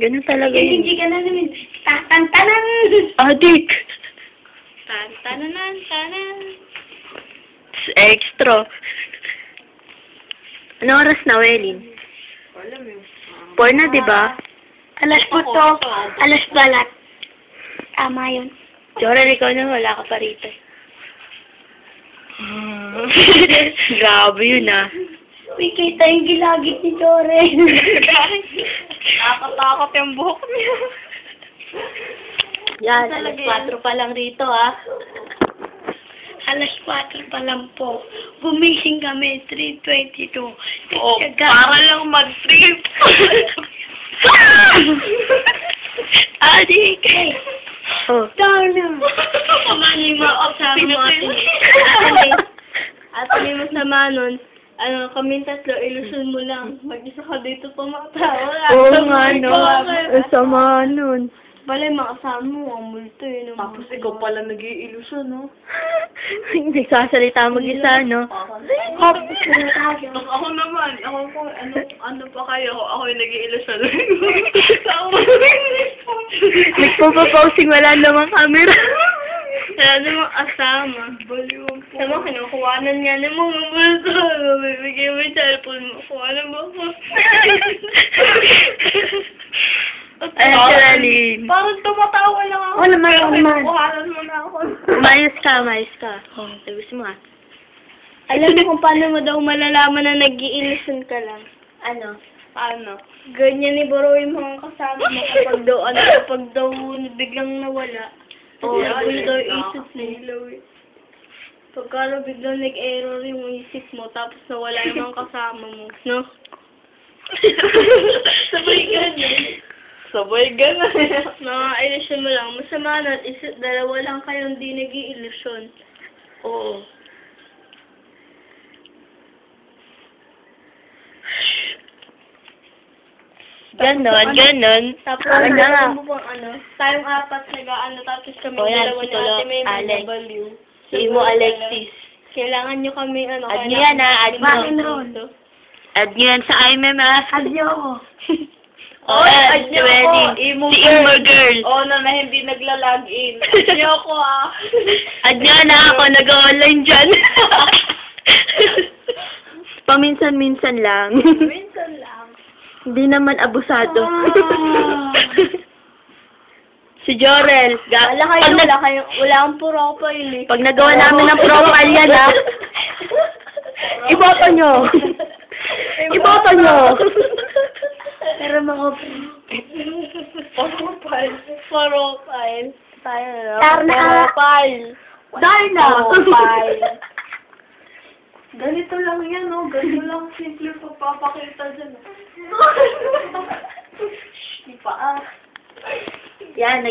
Ganun talaga yun. Hindi ka na namin. Tatantanan! Adik! Tantananan, tanan. Extra. Ano oras na, Welin? Alam mo. 4 na, diba? Alas po to. Alas balat. Tama yun. Joran, ikaw na, wala ka pa rito. Grabe yun, ah. Uy, kita yung gilagit ni Joren. Nakatakot yung buhok niya. Yan, alas 4 pa lang rito, ah. Alas 4 pa lang po. Gumising kami, 3:22. Oh, para lang mag-trip. Adik! Oh. Darna! Kamani mo ako sa mga At may masama nun, kami tatlo, ilusyon mo lang. Mag-isa ka dito pumatawa. Oo nga, no. Ang sama nun. Balay, makasama mo, ang multo eh. Tapos ikaw pala nag-iilusyon, no? Nagsasalita mag-isa, no? Hop! Tapos ako naman, ano pa kayo? Ako yung nag-iilusyon. Nagpo-posing, wala namang camera. Wala namang asama. Baliwan po. Tama, kinukuhanan nga ng mga multo. Bibigay mo yung cellphone mo. Kuhanan mo ako. Ayan si Lalin. Parang tumatawa lang ako. Wala man, wala man. Kuhanan mo na ako. Mayos ka. Oh, tabis mo, ah. Alam mo kung paano mo daw malalaman na nag-i-illusion ka lang. Ano? Paano? Ganyan ni Boro yung mga kasama mo kapag daw biglang nawala. Oo, Gulo daw yung isip mo. Pagka biglang nag-error yung isip mo, tapos nawala yung mga kasama mo, no? Sabay ganyan. Sabay gano'n. Mga-illusion mo lang. Masama na, dalawa lang kayong di nag-i-illusion. Oo. Ganon. Tapos, Ano nga? mo pang tayong apat tapos kami O, yan, dalawa si ni Tolo, Ate May Alex. baliw. Si Imo Alexis. Kailangan nyo kami, Add nyo yan, ah. Add nyo. Add nyo yan sa IMMF. Add nyo ako. Oh, add nyo ako. Si Imo Girl. Oo na hindi nagla-login. Hindi ako, Add nyo na ako, nag-online dyan. Paminsan-minsan lang. Minsan lang. Hindi naman abusado. Si Jorel. Wala akong profile eh. Pag nagawa namin ng profile yan, ha? Iboto nyo. Iboto nyo. Pero mga profile. Tayo na. Darna. Profile. Darna. Profile. Ganito lang yan, no? Ganito lang simple pagpapakita dyan. Di pa ah. Yan,